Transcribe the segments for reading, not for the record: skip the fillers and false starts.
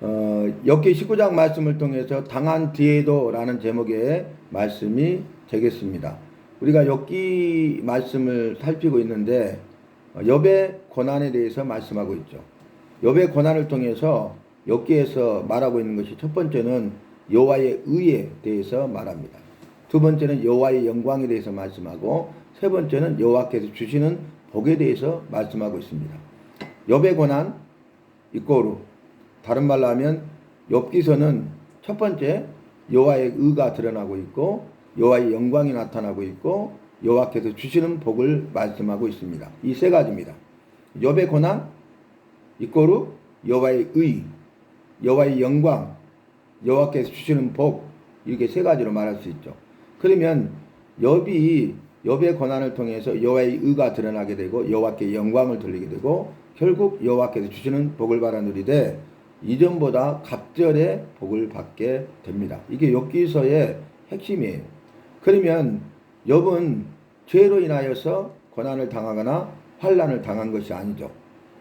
욥기 19장 말씀을 통해서 당한 뒤에도 라는 제목의 말씀이 되겠습니다. 우리가 욥기 말씀을 살피고 있는데 욥의 고난에 대해서 말씀하고 있죠. 욥의 고난을 통해서 욥기에서 말하고 있는 것이 첫 번째는 여호와의 의에 대해서 말합니다. 두 번째는 여호와의 영광에 대해서 말씀하고 세 번째는 여호와께서 주시는 복에 대해서 말씀하고 있습니다. 욥의 고난 이꼬르, 다른 말로 하면 욥기서는 첫 번째 여호와의 의가 드러나고 있고 여호와의 영광이 나타나고 있고 여호와께서 주시는 복을 말씀하고 있습니다. 이 세 가지입니다. 욥의 고난 이꼬르 여호와의 의, 여호와의 영광, 여호와께서 주시는 복, 이렇게 세 가지로 말할 수 있죠. 그러면 욥이 욥의 고난을 통해서 여호와의 의가 드러나게 되고 여호와께 영광을 돌리게 되고 결국 여호와께서 주시는 복을 받아누리되 이전보다 갑절의 복을 받게 됩니다. 이게 욥기서의 핵심이에요. 그러면 욥은 죄로 인하여서 고난을 당하거나 환난을 당한 것이 아니죠.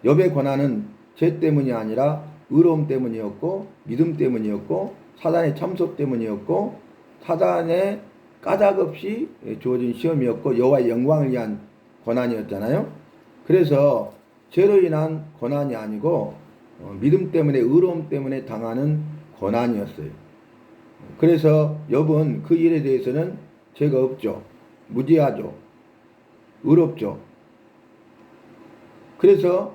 욥의 고난은 죄 때문이 아니라 의로움 때문이었고 믿음 때문이었고 사단의 참석 때문이었고 사단의 까닭없이 주어진 시험이었고 여호와의 영광을 위한 고난이었잖아요. 그래서 죄로 인한 고난이 아니고 믿음 때문에 의로움 때문에 당하는 고난이었어요. 그래서 욥은 그 일에 대해서는 죄가 없죠. 무지하죠. 의롭죠. 그래서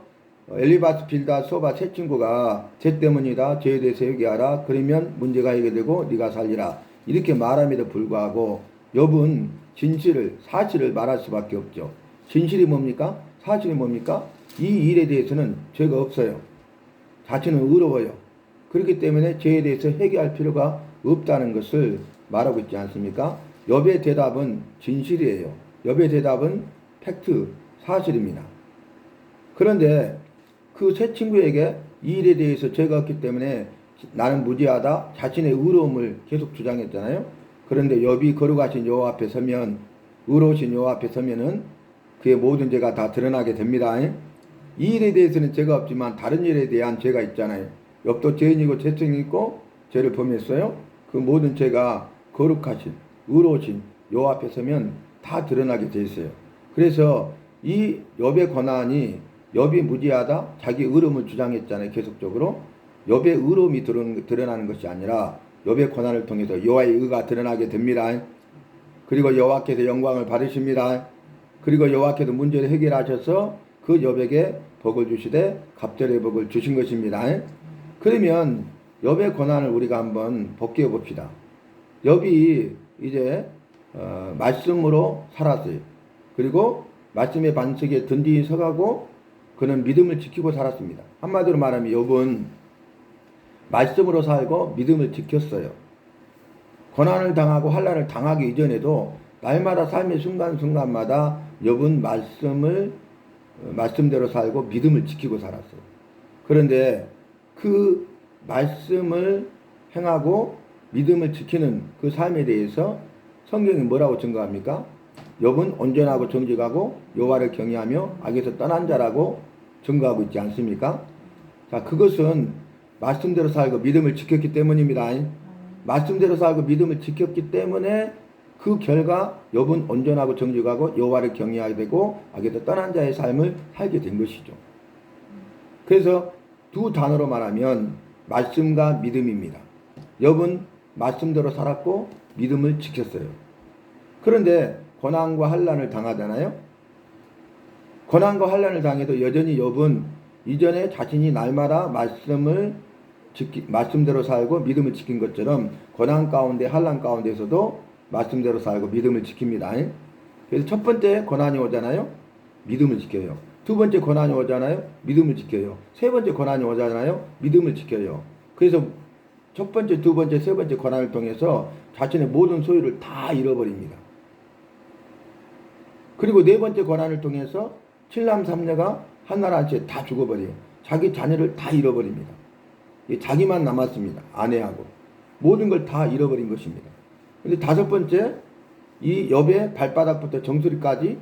엘리바스, 빌닷, 소바 세 친구가 죄 때문이다. 죄에 대해서 얘기하라. 그러면 문제가 해결되고 네가 살리라. 이렇게 말함에도 불구하고 욥은 진실을, 사실을 말할 수밖에 없죠. 진실이 뭡니까? 사실이 뭡니까? 이 일에 대해서는 죄가 없어요. 자신은 의로워요. 그렇기 때문에 죄에 대해서 회개할 필요가 없다는 것을 말하고 있지 않습니까? 욥의 대답은 진실이에요. 욥의 대답은 팩트, 사실입니다. 그런데 그 세 친구에게 이 일에 대해서 죄가 없기 때문에 나는 무지하다, 자신의 의로움을 계속 주장했잖아요. 그런데 욥이 거룩하신 여호와 앞에 서면, 의로우신 여호와 앞에 서면은 그의 모든 죄가 다 드러나게 됩니다. 이 일에 대해서는 죄가 없지만 다른 일에 대한 죄가 있잖아요. 욥도 죄인이고 죄성이 있고 죄를 범했어요. 그 모든 죄가 거룩하신 의로우신 여호와 앞에 서면 다 드러나게 돼 있어요. 그래서 이 욥의 고난이 욥이 무지하다, 자기 의로움을 주장했잖아요. 계속적으로 욥의 의로움이 드러나는 것이 아니라 욥의 고난을 통해서 여호와의 의가 드러나게 됩니다. 그리고 여호와께서 영광을 받으십니다. 그리고 여호와께서 문제를 해결하셔서 그 욥에게 복을 주시되 갑절의 복을 주신 것입니다. 그러면 욥의 고난을 우리가 한번 복귀해 봅시다. 욥이 이제 말씀으로 살았어요. 그리고 말씀의 반석에 든든히 서가고 그는 믿음을 지키고 살았습니다. 한마디로 말하면 욥은 말씀으로 살고 믿음을 지켰어요. 고난을 당하고 환난을 당하기 이전에도 날마다 삶의 순간순간마다 욥은 말씀대로 살고 믿음을 지키고 살았어요. 그런데 그 말씀을 행하고 믿음을 지키는 그 삶에 대해서 성경이 뭐라고 증거합니까? 욥은 온전하고 정직하고 여호와를 경외하며 악에서 떠난 자라고 증거하고 있지 않습니까? 자, 그것은 말씀대로 살고 믿음을 지켰기 때문입니다. 말씀대로 살고 믿음을 지켰기 때문에 그 결과 욥은 온전하고 정직하고 여호와를 경외하게 되고 악에서 떠난 자의 삶을 살게 된 것이죠. 그래서 두 단어로 말하면 말씀과 믿음입니다. 욥은 말씀대로 살았고 믿음을 지켰어요. 그런데 고난과 환난을 당하잖아요. 고난과 환난을 당해도 여전히 욥은 이전에 자신이 날마다 말씀대로 살고 믿음을 지킨 것처럼 고난 가운데 환난 가운데서도 말씀대로 살고 믿음을 지킵니다. 그래서 첫 번째 고난이 오잖아요. 믿음을 지켜요. 두 번째 고난이 오잖아요. 믿음을 지켜요. 세 번째 고난이 오잖아요. 믿음을 지켜요. 그래서 첫 번째, 두 번째, 세 번째 고난을 통해서 자신의 모든 소유를 다 잃어버립니다. 그리고 네 번째 고난을 통해서 칠남 삼녀가 한나라한테 다 죽어버려요. 자기 자녀를 다 잃어버립니다. 자기만 남았습니다. 아내하고. 모든 걸 다 잃어버린 것입니다. 근데 다섯 번째, 이 욥의 발바닥부터 정수리까지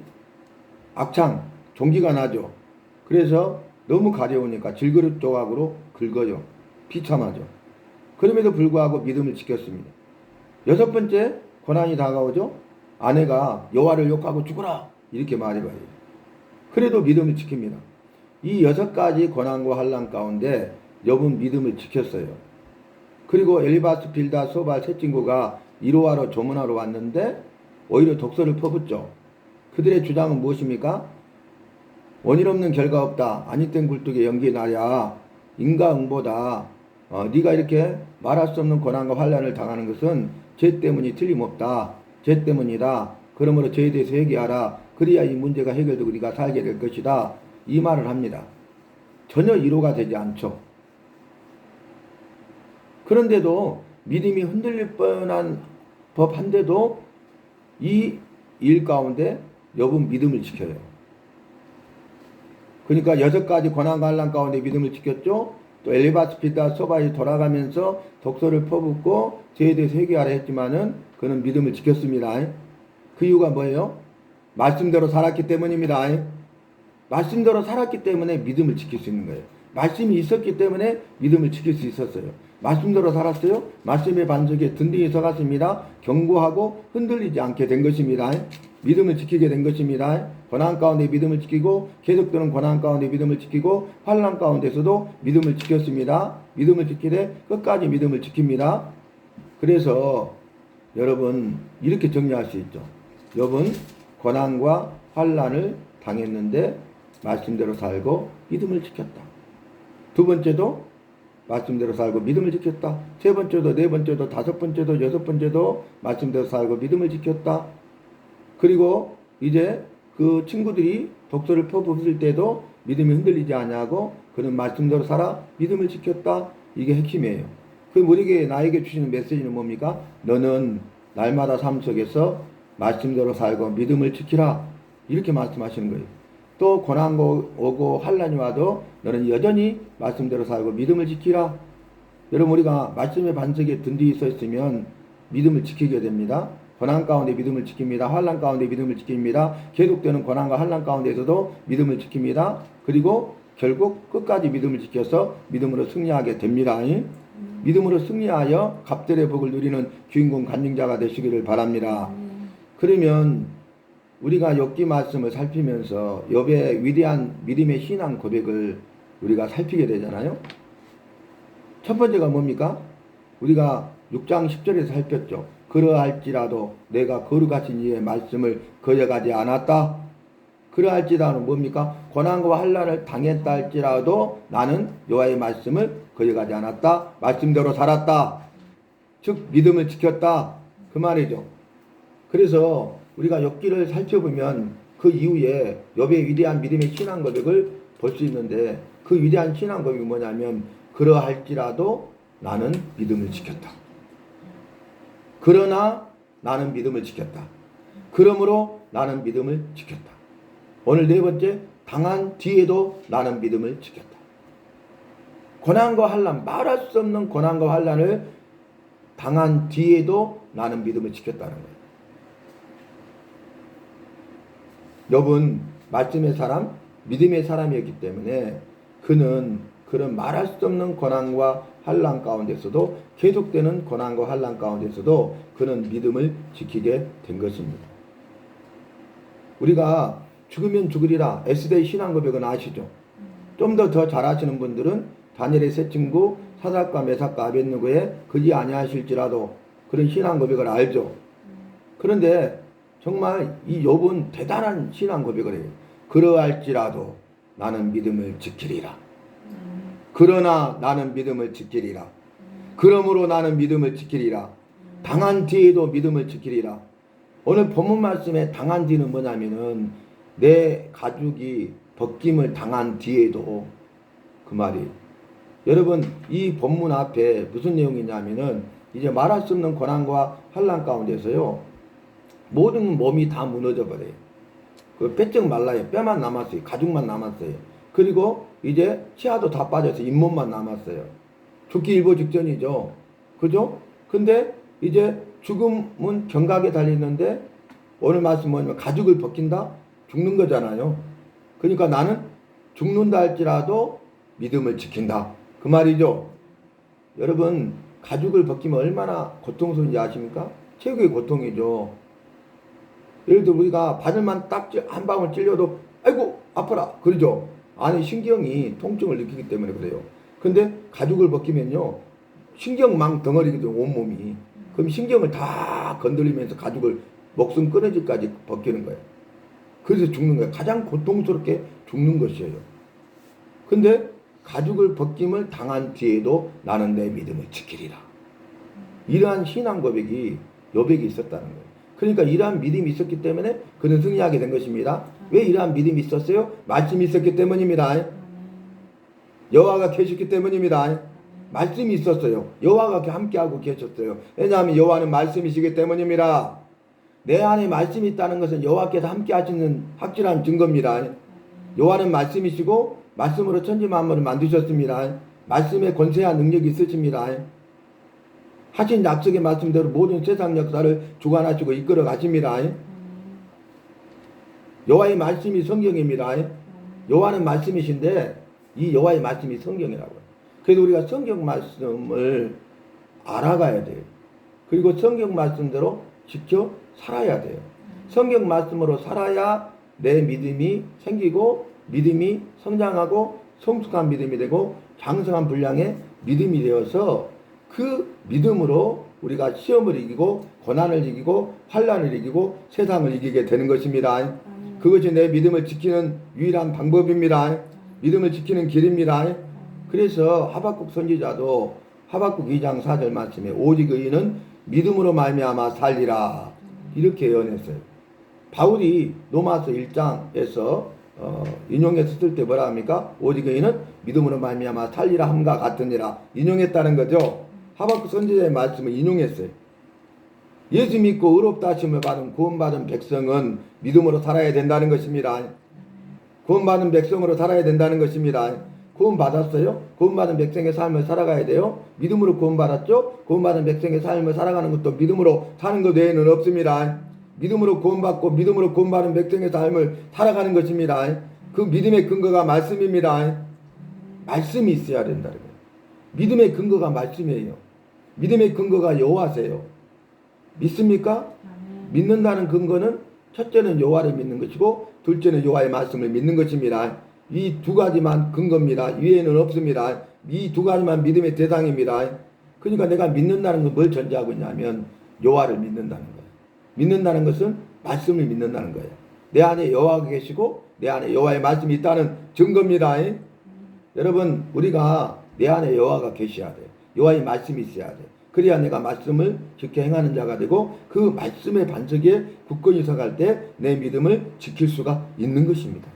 악창, 종기가 나죠. 그래서 너무 가려우니까 질그릇 조각으로 긁어요. 비참하죠. 그럼에도 불구하고 믿음을 지켰습니다. 여섯 번째 고난이 다가오죠. 아내가 여호와를 욕하고 죽어라 이렇게 말해봐요. 그래도 믿음을 지킵니다. 이 여섯 가지 고난과 환난 가운데 욥은 믿음을 지켰어요. 그리고 엘리바스, 빌닷, 소발 세 친구가 이로하러 조문하러 왔는데 오히려 독서를 퍼붓죠. 그들의 주장은 무엇입니까? 원인 없는 결과 없다. 아니땐 굴뚝에 연기 나랴. 인과응보다. 네가 이렇게 말할 수 없는 고난과 환난을 당하는 것은 죄 때문이 틀림없다. 죄 때문이다. 그러므로 죄에 대해서 회개하라. 그래야 이 문제가 해결되고 네가 살게 될 것이다. 이 말을 합니다. 전혀 위로가 되지 않죠. 그런데도 믿음이 흔들릴 뻔한 법한데도 이 일 가운데 욥은 믿음을 지켜요. 그러니까 여섯 가지 고난과 환난 가운데 믿음을 지켰죠. 또 엘리바스, 빌닷, 소바이 돌아가면서 독서를 퍼붓고 죄에 대해서 회개하라 했지만은 그는 믿음을 지켰습니다. 그 이유가 뭐예요? 말씀대로 살았기 때문입니다. 말씀대로 살았기 때문에 믿음을 지킬 수 있는 거예요. 말씀이 있었기 때문에 믿음을 지킬 수 있었어요. 말씀대로 살았어요. 말씀의 반석에 든든히 서갔습니다. 견고하고 흔들리지 않게 된 것입니다. 믿음을 지키게 된 것입니다. 고난 가운데 믿음을 지키고 계속되는 고난 가운데 믿음을 지키고 환난 가운데서도 믿음을 지켰습니다. 믿음을 지키되 끝까지 믿음을 지킵니다. 그래서 여러분 이렇게 정리할 수 있죠. 욥은 고난과 환난을 당했는데 말씀대로 살고 믿음을 지켰다. 두 번째도 말씀대로 살고 믿음을 지켰다. 세 번째도, 네 번째도, 다섯 번째도, 여섯 번째도 말씀대로 살고 믿음을 지켰다. 그리고 이제 그 친구들이 독서를 퍼붓을 때도 믿음이 흔들리지 않냐고 그는 말씀대로 살아 믿음을 지켰다. 이게 핵심이에요. 그 우리에게 나에게 주시는 메시지는 뭡니까? 너는 날마다 삶 속에서 말씀대로 살고 믿음을 지키라. 이렇게 말씀하시는 거예요. 또 고난이 오고 환난이 와도 너는 여전히 말씀대로 살고 믿음을 지키라. 여러분 우리가 말씀의 반석에 든든히 서 있으면 믿음을 지키게 됩니다. 고난 가운데 믿음을 지킵니다. 환난 가운데 믿음을 지킵니다. 계속되는 고난과 환난 가운데서도 믿음을 지킵니다. 그리고 결국 끝까지 믿음을 지켜서 믿음으로 승리하게 됩니다. 믿음으로 승리하여 갑절의 복을 누리는 주인공 간증자가 되시기를 바랍니다. 그러면 우리가 욥기 말씀을 살피면서 욥의 위대한 믿음의 신앙 고백을 우리가 살피게 되잖아요. 첫 번째가 뭡니까? 우리가 6장 10절에서 살폈죠. 그러할지라도 내가 거룩하신 이의 말씀을 거역하지 않았다. 그러할지라도 뭡니까? 고난과 환난을 당했다 할지라도 나는 여호와의 말씀을 거역하지 않았다. 말씀대로 살았다. 즉 믿음을 지켰다. 그 말이죠. 그래서 우리가 욥기를 살펴보면 그 이후에 욥의 위대한 믿음의 신앙 고백을 볼 수 있는데 그 위대한 신앙 고백이 뭐냐면 그러할지라도 나는 믿음을 지켰다. 그러나 나는 믿음을 지켰다. 그러므로 나는 믿음을 지켰다. 오늘 네 번째, 당한 뒤에도 나는 믿음을 지켰다. 고난과 환난, 말할 수 없는 고난과 환난을 당한 뒤에도 나는 믿음을 지켰다는 거예요. 욥은 말씀의 사람, 믿음의 사람이었기 때문에 그는 그런 말할 수 없는 고난과 환난 가운데서도 계속되는 고난과 환난 가운데서도 그는 믿음을 지키게 된 것입니다. 우리가 죽으면 죽으리라 에스더의 신앙 고백은 아시죠? 좀 더 잘 아시는 분들은 다니엘의 세 친구 사드락과 메삭과 아벳느고의 그지 아니하실지라도 그런 신앙 고백을 알죠. 그런데 정말 이 욥은 대단한 신앙 고백을 해요. 그러할지라도 나는 믿음을 지키리라. 그러나 나는 믿음을 지키리라. 그러므로 나는 믿음을 지키리라. 당한 뒤에도 믿음을 지키리라. 오늘 본문 말씀에 당한 뒤는 뭐냐면은 내 가죽이 벗김을 당한 뒤에도 그 말이 여러분 이 본문 앞에 무슨 내용이냐면은 이제 말할 수 없는 고난과 환난 가운데서요 모든 몸이 다 무너져 버려요. 그 빼쩍 말라요. 뼈만 남았어요. 가죽만 남았어요. 그리고 이제 치아도 다 빠져서 잇몸만 남았어요. 죽기 일보 직전이죠. 그죠? 근데 이제 죽음은 경각에 달리는데 오늘 말씀 뭐냐면 가죽을 벗긴다? 죽는 거잖아요. 그러니까 나는 죽는다 할지라도 믿음을 지킨다. 그 말이죠. 여러분 가죽을 벗기면 얼마나 고통스러운지 아십니까? 최고의 고통이죠. 예를 들어 우리가 바늘만 딱 한 방울 찔려도 아이고 아파라 그러죠. 안에 신경이 통증을 느끼기 때문에 그래요. 근데 가죽을 벗기면요 신경망 덩어리거든요 온몸이. 그럼 신경을 다 건드리면서 가죽을 목숨 끊어질까지 벗기는 거예요. 그래서 죽는 거예요. 가장 고통스럽게 죽는 것이에요. 근데 가죽을 벗김을 당한 뒤에도 나는 내 믿음을 지키리라. 이러한 신앙 고백이 여백이 있었다는 거예요. 그러니까 이러한 믿음이 있었기 때문에 그는 승리하게 된 것입니다. 왜 이러한 믿음이 있었어요? 말씀이 있었기 때문입니다. 여호와가 계셨기 때문입니다. 말씀이 있었어요. 여호와가 함께하고 계셨어요. 왜냐하면 여호와는 말씀이시기 때문입니다. 내 안에 말씀이 있다는 것은 여호와께서 함께 하시는 확실한 증거입니다. 여호와는 말씀이시고 말씀으로 천지 만물을 만드셨습니다. 말씀에 권세와 능력이 있으십니다. 하신 약속의 말씀대로 모든 세상 역사를 주관하시고 이끌어 가십니다. 여호와의 말씀이 성경입니다. 여호와는 말씀이신데 이 여호와의 말씀이 성경이라고요. 그래서 우리가 성경 말씀을 알아가야 돼요. 그리고 성경 말씀대로 지켜 살아야 돼요. 성경 말씀으로 살아야 내 믿음이 생기고 믿음이 성장하고 성숙한 믿음이 되고 장성한 분량의 믿음이 되어서 그 믿음으로 우리가 시험을 이기고 고난을 이기고 환난을 이기고 세상을 이기게 되는 것입니다. 그것이 내 믿음을 지키는 유일한 방법입니다. 믿음을 지키는 길입니다. 그래서 하박국 선지자도 하박국 2장 4절 말씀에 오직 의인은 믿음으로 말미암아 살리라 이렇게 예언했어요. 바울이 로마서 1장에서 인용했을 때 뭐라 합니까? 오직 의인은 믿음으로 말미암아 살리라 함과 같으니라 인용했다는 거죠. 하박국 선지자의 말씀을 인용했어요. 예수 믿고 의롭다 하심을 받은 구원받은 백성은 믿음으로 살아야 된다는 것입니다. 구원받은 백성으로 살아야 된다는 것입니다. 구원받았어요? 구원받은 백성의 삶을 살아가야 돼요. 믿음으로 구원받았죠? 구원받은 백성의 삶을 살아가는 것도 믿음으로 사는 것 외에는 없습니다. 믿음으로 구원받고 믿음으로 구원받은 백성의 삶을 살아가는 것입니다. 그 믿음의 근거가 말씀입니다. 말씀이 있어야 된다는 거예요. 믿음의 근거가 말씀이에요. 믿음의 근거가 여호와세요. 믿습니까? 믿는다는 근거는 첫째는 여호와를 믿는 것이고 둘째는 여호와의 말씀을 믿는 것입니다. 이 두 가지만 근거입니다. 위에는 없습니다. 이 두 가지만 믿음의 대상입니다. 그러니까 내가 믿는다는 건 뭘 전제하고 있냐면 여호와를 믿는다는 거예요. 믿는다는 것은 말씀을 믿는다는 거예요. 내 안에 여호와가 계시고 내 안에 여호와의 말씀이 있다는 증거입니다. 여러분 우리가 내 안에 여호와가 계셔야 돼요. 여호와의 말씀이 있어야 돼요. 그래야 내가 말씀을 지켜 행하는 자가 되고 그 말씀의 반석에 굳건히 서갈 때 내 믿음을 지킬 수가 있는 것입니다.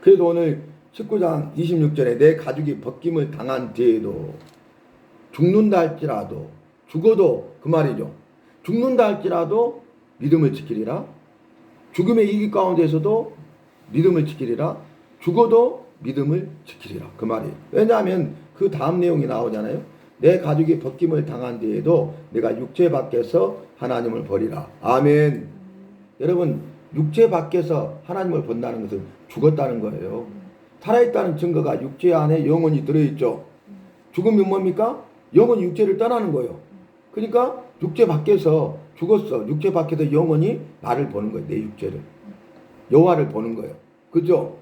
그래도 오늘 19장 26절에 내 가죽이 벗김을 당한 뒤에도 죽는다 할지라도 죽어도 그 말이죠. 죽는다 할지라도 믿음을 지키리라. 죽음의 이기 가운데서도 믿음을 지키리라. 죽어도 믿음을 지키리라. 그 말이에요. 왜냐하면 그 다음 내용이 나오잖아요. 내 가죽이 벗김을 당한 뒤에도 내가 육체 밖에서 하나님을 버리라. 아멘. 여러분 육체 밖에서 하나님을 본다는 것은 죽었다는 거예요. 살아있다는 증거가 육체 안에 영혼이 들어있죠. 죽으면 뭡니까? 영혼이 육체를 떠나는 거예요. 그러니까 육체 밖에서 죽었어. 육체 밖에서 영혼이 나를 보는 거예요. 내 육체를. 여호와를 보는 거예요. 그죠?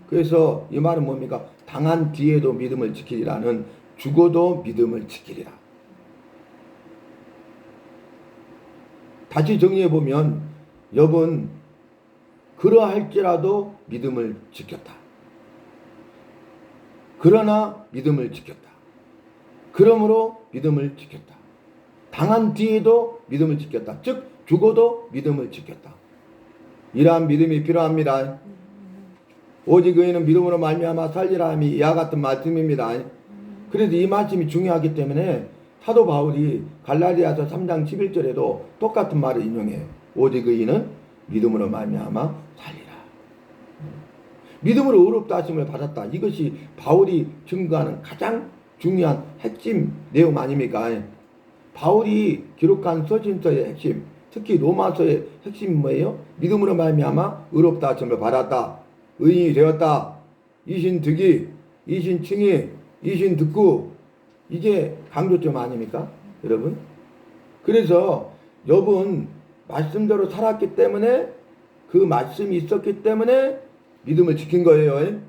그래서 이 말은 뭡니까? 당한 뒤에도 믿음을 지키리라는 죽어도 믿음을 지키리라. 다시 정리해보면 욥은 그러할지라도 믿음을 지켰다. 그러나 믿음을 지켰다. 그러므로 믿음을 지켰다. 당한 뒤에도 믿음을 지켰다. 즉 죽어도 믿음을 지켰다. 이러한 믿음이 필요합니다. 오직 의인은 믿음으로 말미암아 살리라 함이 이와 같은 말씀입니다. 그래도 이 말씀이 중요하기 때문에 사도 바울이 갈라디아서 3장 11절에도 똑같은 말을 인용해요. 오직 의인은 믿음으로 말미암아 살리라. 믿음으로 의롭다 하심을 받았다. 이것이 바울이 증거하는 가장 중요한 핵심 내용 아닙니까? 바울이 기록한 서신서의 핵심, 특히 로마서의 핵심이 뭐예요? 믿음으로 말미암아 의롭다 하심을 받았다. 의인이 되었다. 이신 득이, 이신 칭이, 이신 듣고 이게 강조점 아닙니까? 여러분. 그래서 욥은 말씀대로 살았기 때문에 그 말씀이 있었기 때문에 믿음을 지킨 거예요.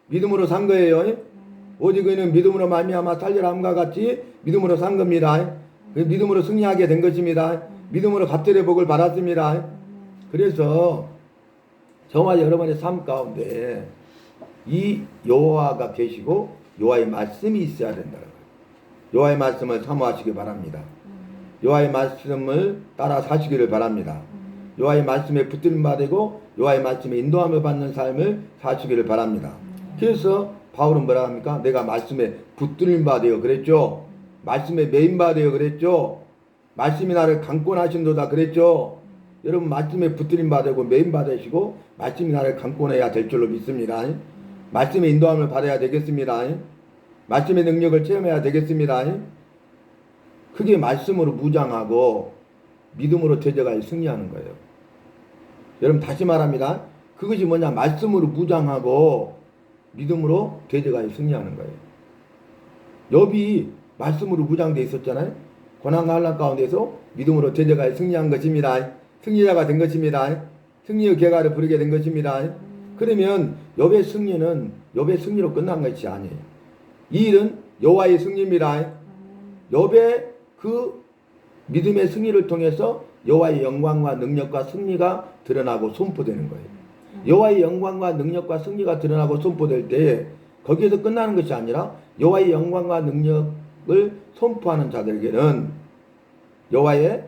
믿음으로 산 거예요. 오직 그는 믿음으로 말미암아 살리라 함과 같이 믿음으로 산 겁니다. 믿음으로 승리하게 된 것입니다. 믿음으로 갑절의 복을 받았습니다. 그래서 저와 여러분의 삶 가운데 이 여호와가 계시고 여호와의 말씀이 있어야 된다는 거예요. 여호와의 말씀을 사모하시기 바랍니다. 여호와의 말씀을 따라 사시기를 바랍니다. 여호와의 말씀에 붙들림 받고 여호와의 말씀에 인도함을 받는 삶을 사시기를 바랍니다. 그래서 바울은 뭐라 합니까? 내가 말씀에 붙들림 받아요 그랬죠. 말씀에 매인 받아요 그랬죠. 말씀이 나를 강권하신도다 그랬죠. 여러분 말씀에 붙들림 받고 매인 받으시고 말씀이 나를 강권해야 될 줄로 믿습니다. 말씀의 인도함을 받아야 되겠습니다. 말씀의 능력을 체험해야 되겠습니다. 그게 말씀으로 무장하고 믿음으로 대적하여 승리하는 거예요. 여러분 다시 말합니다. 그것이 뭐냐? 말씀으로 무장하고 믿음으로 대적하여 승리하는 거예요. 욥이 말씀으로 무장되어 있었잖아요. 고난과 환난 가운데서 믿음으로 대적하여 승리한 것입니다. 승리자가 된 것입니다. 승리의 계가를 부르게 된 것입니다. 그러면 욥의 승리는 욥의 승리로 끝난 것이 아니에요. 이 일은 여호와의 승리입니다. 욥의 그 믿음의 승리를 통해서 여호와의 영광과 능력과 승리가 드러나고 선포되는 거예요. 여호와의 영광과 능력과 승리가 드러나고 선포될 때 거기에서 끝나는 것이 아니라 여호와의 영광과 능력을 선포하는 자들에게는 여호와의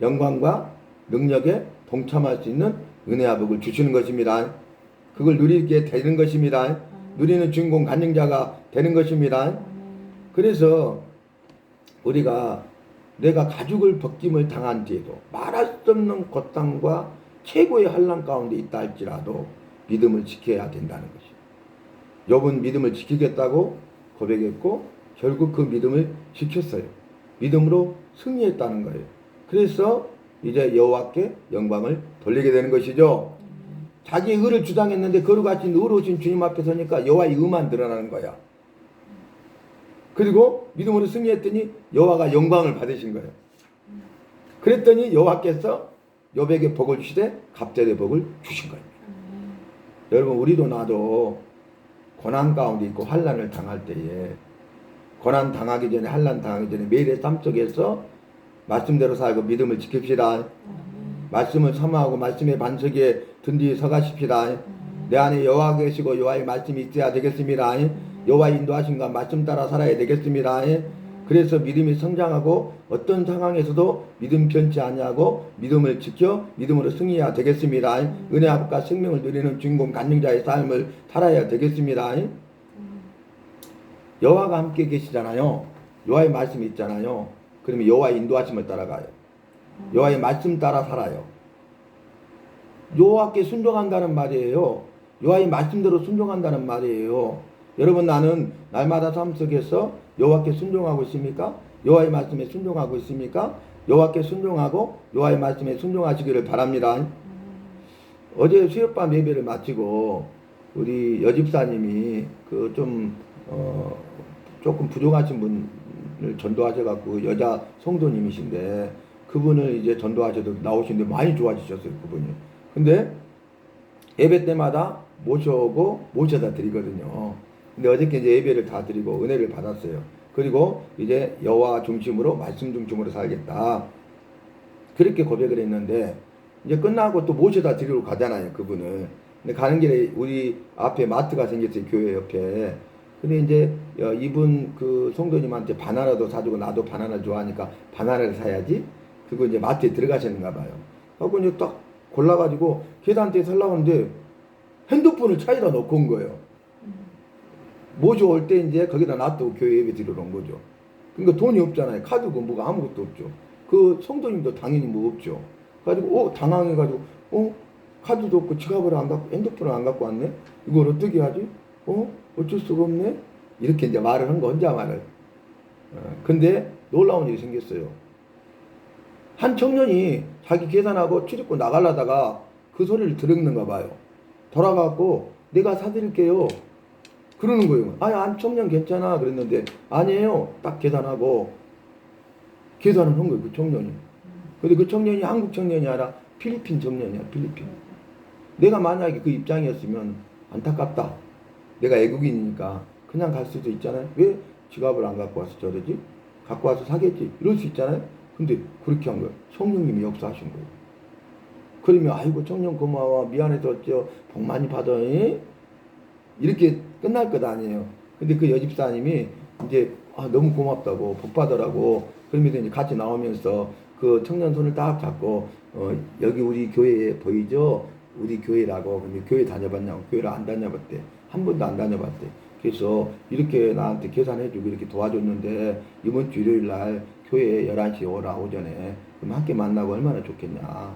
영광과 능력에 동참할 수 있는 은혜와 복을 주시는 것입니다. 그걸 누리게 되는 것입니다. 누리는 주인공 간증자가 되는 것입니다. 그래서 우리가 내가 가죽을 벗김을 당한 뒤에도 말할 수 없는 고통과 최고의 환난 가운데 있다 할지라도 믿음을 지켜야 된다는 것이죠. 욥은 믿음을 지키겠다고 고백했고 결국 그 믿음을 지켰어요. 믿음으로 승리했다는 거예요. 그래서 이제 여호와께 영광을 돌리게 되는 것이죠. 자기 의를 주장했는데 거룩하신 의로우신 주님 앞에 서니까 여호와의 의만 드러나는 거야. 그리고 믿음으로 승리했더니 여호와가 영광을 받으신 거예요. 그랬더니 여호와께서 욥에게 복을 주시되 갑절의 복을 주신 거예요. 여러분 우리도 나도 고난 가운데 있고 환난을 당할 때에 고난 당하기 전에 환난 당하기 전에 매일의 삶 속에서 말씀대로 살고 믿음을 지킵시다. 말씀을 사모하고 말씀의 반석에 든든히 서가십시다. 내 안에 여호와 계시고 여호와의 말씀이 있어야 되겠습니다. 여호와의 인도하심과 말씀 따라 살아야 되겠습니다. 그래서 믿음이 성장하고 어떤 상황에서도 믿음 변치 아니하고 믿음을 지켜 믿음으로 승리해야 되겠습니다. 은혜와 복과 생명을 누리는 주인공 간증자의 삶을 살아야 되겠습니다. 여호와가 함께 계시잖아요. 여호와의 말씀이 있잖아요. 그러면 여호와의 인도하심을 따라가요. 여호와의 말씀 따라 살아요. 여호와께 순종한다는 말이에요. 여호와의 말씀대로 순종한다는 말이에요. 여러분 나는 날마다 삶 속에서 여호와께 순종하고 있습니까? 여호와의 말씀에 순종하고 있습니까? 여호와께 순종하고 여호와의 말씀에 순종하시기를 바랍니다. 어제 수요밤 예배를 마치고 우리 여집사님이 그 조금 부족하신 분을 전도하셔갖고 여자 성도님이신데 그분을 이제 전도하셔도 나오시는데 많이 좋아지셨어요 그분이. 근데 예배 때마다 모셔오고 모셔다 드리거든요. 근데 어저께 이제 예배를 다 드리고 은혜를 받았어요. 그리고 이제 여호와 중심으로 말씀 중심으로 살겠다. 그렇게 고백을 했는데 이제 끝나고 또 모셔다 드리러 가잖아요 그분을. 근데 가는 길에 우리 앞에 마트가 생겼어요 교회 옆에. 근데 이제 이분 그 성도님한테 바나나도 사주고 나도 바나나 좋아하니까 바나나를 사야지. 그리고 이제 마트에 들어가셨는가 봐요. 하고 이제 딱 골라가지고 계단대에 살라오는데 핸드폰을 차에다 놓고 온 거예요. 모셔올 때 이제 거기다 놔두고 교회 예배 드리러 온 거죠. 그러니까 돈이 없잖아요. 카드고 뭐가 아무것도 없죠. 그 성도님도 당연히 뭐 없죠. 가지고 당황해가지고 카드도 없고 지갑을 안 갖고 핸드폰을 안 갖고 왔네. 이걸 어떻게 하지? 어쩔 수가 없네. 이렇게 이제 말을 한 거 혼자 말을. 근데 놀라운 일이 생겼어요. 한 청년이 자기 계산하고 출입구 나가려다가 그 소리를 들었는가 봐요. 돌아가고 내가 사드릴게요. 그러는 거예요. 아니, 청년 괜찮아. 그랬는데, 아니에요. 딱 계산하고, 계산을 한 거예요, 그 청년이. 근데 그 청년이 한국 청년이 아니라 필리핀 청년이야, 필리핀. 내가 만약에 그 입장이었으면 안타깝다. 내가 애국인이니까 그냥 갈 수도 있잖아요. 왜 지갑을 안 갖고 와서 저러지? 갖고 와서 사겠지. 이럴 수 있잖아요. 근데 그렇게 한 거예요. 성령님이 역사하신 거예요. 그러면 아이고 청년 고마워. 미안해서 어쩌 복 많이 받아. 이렇게 끝날 것 아니에요. 근데 그 여집사님이 이제 너무 고맙다고 복 받으라고 그러면서 이제 같이 나오면서 그 청년 손을 딱 잡고 여기 우리 교회 보이죠? 우리 교회라고. 근데 교회 다녀봤냐고. 교회를 안 다녀봤대. 한 번도 안 다녀봤대. 그래서 이렇게 나한테 계산해주고 이렇게 도와줬는데 이번 주 일요일 날 교회 11시에 오라 오전에. 그럼 함께 만나고 얼마나 좋겠냐.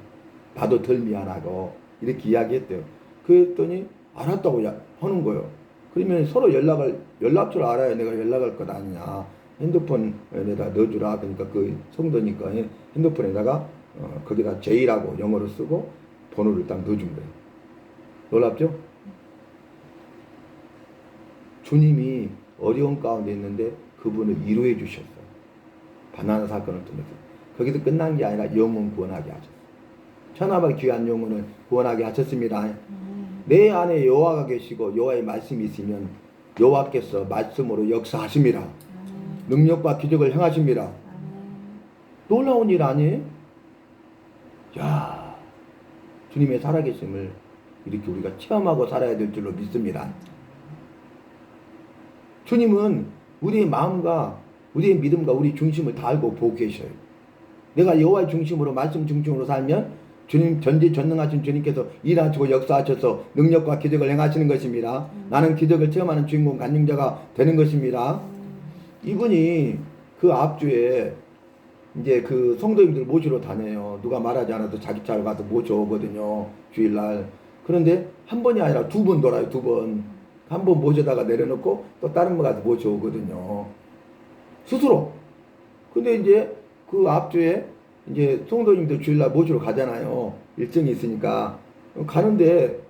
나도 덜 미안하고 이렇게 이야기했대요. 그랬더니 알았다고 하는 거예요. 그러면 서로 연락처를 알아야 내가 연락할 것 아니냐. 핸드폰에다 넣어주라. 그러니까 그 성도니까 핸드폰에다가 거기다 J라고 영어로 쓰고 번호를 딱 넣어준 거예요. 놀랍죠? 주님이 어려운 가운데 있는데 그분을 위로해 주셨어요. 바나나 사건을 통해서. 거기서 끝난 게 아니라 영혼 구원하게 하셨어요. 천하의 귀한 영혼을 구원하게 하셨습니다. 내 안에 여호와가 계시고 여호와의 말씀이 있으면 여호와께서 말씀으로 역사하십니다. 능력과 기적을 행하십니다. 놀라운 일 아니에요? 야, 주님의 살아계심을 이렇게 우리가 체험하고 살아야 될 줄로 믿습니다. 주님은 우리의 마음과 우리의 믿음과 우리 중심을 다 알고 보고 계셔요. 내가 여호와의 중심으로 말씀 중심으로 살면 주님 전지전능하신 주님께서 일하시고 역사하셔서 능력과 기적을 행하시는 것입니다. 나는 기적을 체험하는 주인공 간증자가 되는 것입니다. 이분이 그 앞주에 이제 그 성도님들 모시러 다녀요. 누가 말하지 않아도 자기 차를 가서 모셔오거든요. 주일날. 그런데 한 번이 아니라 두 번 돌아요. 두 번. 한 번 모셔다가 내려놓고 또 다른 번 가서 모셔오거든요. 스스로. 근데 이제 그 앞주에 이제 성도님들 주일날 모시러 가잖아요. 일정이 있으니까. 가는데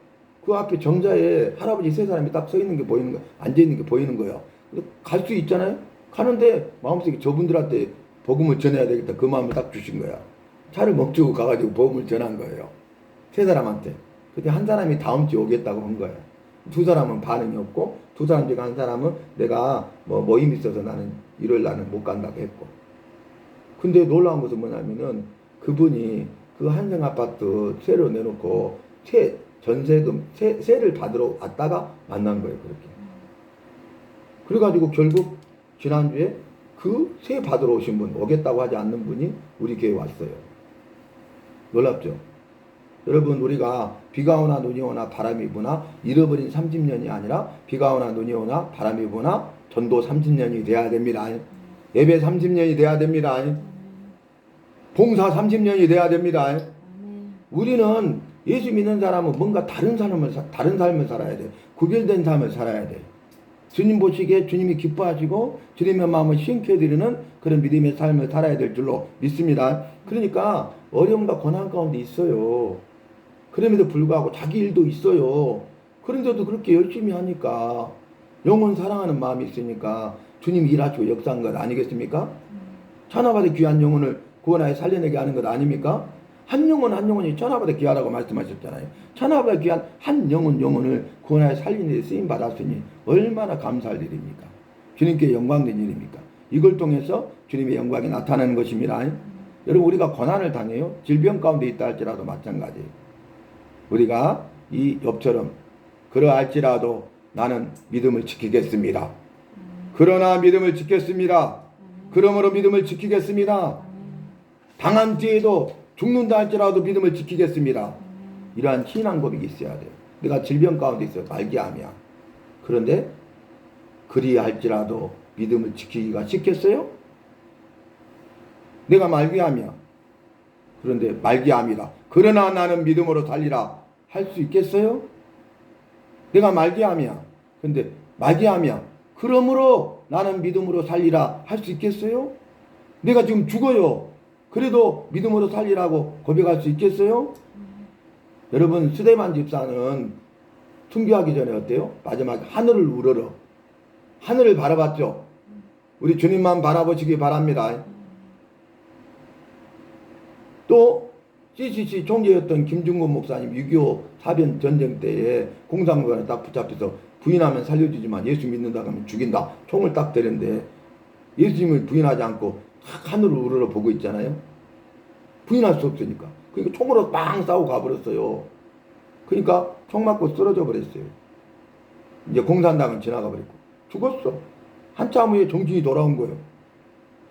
그 앞에 정자에 할아버지 세 사람이 딱 서 있는 게 보이는 거예요. 앉아 있는 게 보이는 거예요. 갈 수 있잖아요. 가는데 마음속에 저분들한테 복음을 전해야 되겠다. 그 마음을 딱 주신 거야. 차를 멈추고 가가지고 복음을 전한 거예요. 세 사람한테. 근데 한 사람이 다음 주에 오겠다고 한 거예요. 두 사람은 반응이 없고 두 사람 중에 한 사람은 내가 뭐 모임이 있어서 나는 일요일 날은 못 간다고 했고. 근데 놀라운 것은 뭐냐면은 그분이 그 한정 아파트 세로 내놓고 전세금 세를 받으러 왔다가 만난 거예요. 그렇게. 그래가지고 결국 지난주에 그 세 받으러 오신 분, 오겠다고 하지 않는 분이 우리 교회에 왔어요. 놀랍죠? 여러분, 우리가 비가 오나 눈이 오나 바람이 부나 잃어버린 30년이 아니라 비가 오나 눈이 오나 바람이 부나 전도 30년이 돼야 됩니다. 예배 30년이 돼야 됩니다. 봉사 30년이 돼야 됩니다. 우리는 예수 믿는 사람은 뭔가 다른 삶을 살아야 돼. 구별된 삶을 살아야 돼. 주님 보시기에 주님이 기뻐하시고 주님의 마음을 시행해드리는 그런 믿음의 삶을 살아야 될 줄로 믿습니다. 그러니까 어려움과 고난 가운데 있어요. 그럼에도 불구하고 자기 일도 있어요. 그런데도 그렇게 열심히 하니까 영혼 사랑하는 마음이 있으니까 주님이 일하시고 역사한 것 아니겠습니까? 천하받은 귀한 영혼을 구원하여 살려내게 하는 것 아닙니까? 한 영혼이 천하보다 귀하다고 말씀하셨잖아요. 천하보다 귀한 한 영혼을 구원하여 살리는 데 쓰임 받았으니 얼마나 감사할 일입니까? 주님께 영광된 일입니까? 이걸 통해서 주님의 영광이 나타나는 것입니다. 여러분, 우리가 고난을 당해요. 질병 가운데 있다 할지라도 마찬가지예요. 우리가 이 욥처럼 그러할지라도 나는 믿음을 지키겠습니다. 그러나 믿음을 지켰습니다. 그러므로 믿음을 지키겠습니다. 당한 뒤에도 죽는다 할지라도 믿음을 지키겠습니다. 이러한 신앙 고백이 있어야 돼요. 내가 질병 가운데 있어요. 말기암이야. 그런데 그리할지라도 믿음을 지키기가 쉽겠어요? 내가 말기암이야. 그런데 말기암이다. 그러나 나는 믿음으로 살리라. 할 수 있겠어요? 내가 말기암이야. 그런데 말기암이야. 그러므로 나는 믿음으로 살리라. 할 수 있겠어요? 내가 지금 죽어요. 그래도 믿음으로 살리라고 고백할 수 있겠어요? 여러분, 스데반 집사는 순교하기 전에 어때요? 마지막에 하늘을 우러러 하늘을 바라봤죠. 우리 주님만 바라보시기 바랍니다. 또 CCC 총재였던 김중곤 목사님 6.25 사변 전쟁 때에 공산군에 딱 붙잡혀서 부인하면 살려주지만 예수 믿는다고 하면 죽인다. 총을 딱 때렸는데 예수님을 부인하지 않고 탁 하늘을 우러러 보고 있잖아요. 부인할 수 없으니까. 그러니까 총으로 빵 싸우고 가버렸어요. 그러니까 총 맞고 쓰러져 버렸어요. 이제 공산당은 지나가 버렸고 죽었어. 한참 후에 정신이 돌아온 거예요.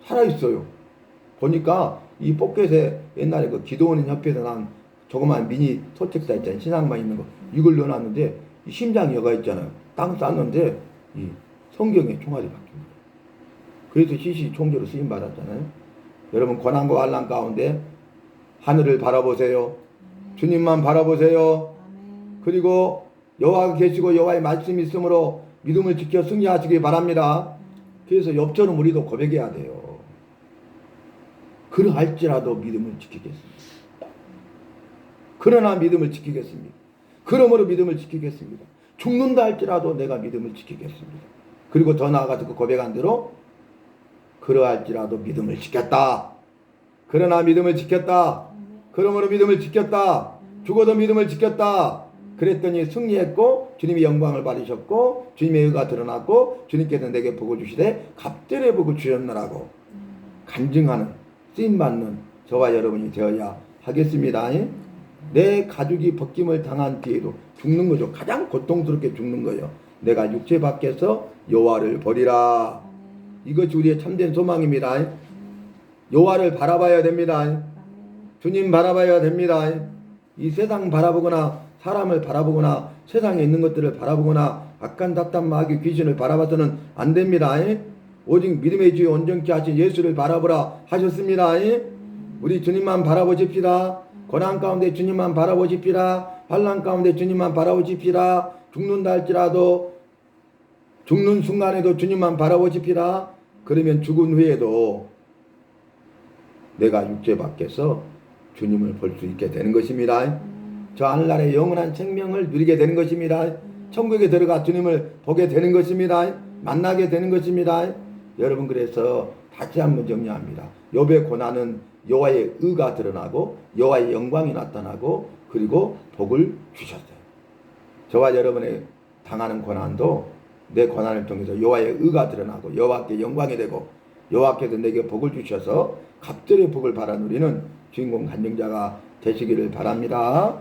살아있어요. 보니까 이 포켓에 옛날에 그 기도원 협회에서 난 조그만 미니 소책사 있잖아요. 신앙만 있는 거. 이걸 넣어놨는데 이 심장이 여가 있잖아요. 땅 쌌는데 이 성경에 총알이 박힌 거예요. 그래서 CC 총재로 쓰임 받았잖아요. 여러분 고난과 환난 가운데 하늘을 바라보세요. 주님만 바라보세요. 그리고 여호와가 계시고 여호와의 말씀이 있으므로 믿음을 지켜 승리하시기 바랍니다. 그래서 옆처럼 우리도 고백해야 돼요. 그러할지라도 믿음을 지키겠습니다. 그러나 믿음을 지키겠습니다. 그러므로 믿음을 지키겠습니다. 죽는다 할지라도 내가 믿음을 지키겠습니다. 그리고 더 나아가서 그 고백한 대로 그러할지라도 믿음을 지켰다. 그러나 믿음을 지켰다. 그러므로 믿음을 지켰다. 죽어도 믿음을 지켰다. 그랬더니 승리했고 주님이 영광을 받으셨고 주님의 의가 드러났고 주님께서 내게 복을 주시되 갑절의 복을 주셨느라고 간증하는 쓰임받는 저와 여러분이 되어야 하겠습니다. 내 가족이 벗김을 당한 뒤에도 죽는 거죠. 가장 고통스럽게 죽는 거예요. 내가 육체 밖에서 여호와를 버리라. 이것이 우리의 참된 소망입니다. 여호와를 바라봐야 됩니다. 주님 바라봐야 됩니다. 이 세상 바라보거나 사람을 바라보거나 세상에 있는 것들을 바라보거나 악한 답답 마귀 귀신을 바라봐서는 안 됩니다. 오직 믿음의 주에 온전케 하신 예수를 바라보라 하셨습니다. 우리 주님만 바라보십시다. 고난 가운데 주님만 바라보십시다. 환난 가운데 주님만 바라보십시다. 죽는다 할지라도 죽는 순간에도 주님만 바라보십시다. 그러면 죽은 후에도 내가 육체 밖에서 주님을 볼 수 있게 되는 것입니다. 저 하늘나라의 영원한 생명을 누리게 되는 것입니다. 천국에 들어가 주님을 보게 되는 것입니다. 만나게 되는 것입니다. 여러분 그래서 다시 한번 정리합니다. 욥의 고난은 여호와의 의가 드러나고 여호와의 영광이 나타나고 그리고 복을 주셨어요. 저와 여러분의 당하는 고난도 내 고난을 통해서 여호와의 의가 드러나고 여호와께 영광이 되고 여호와께서 내게 복을 주셔서 갑절의 복을 바라 누리는 주인공 간증자가 되시기를 바랍니다.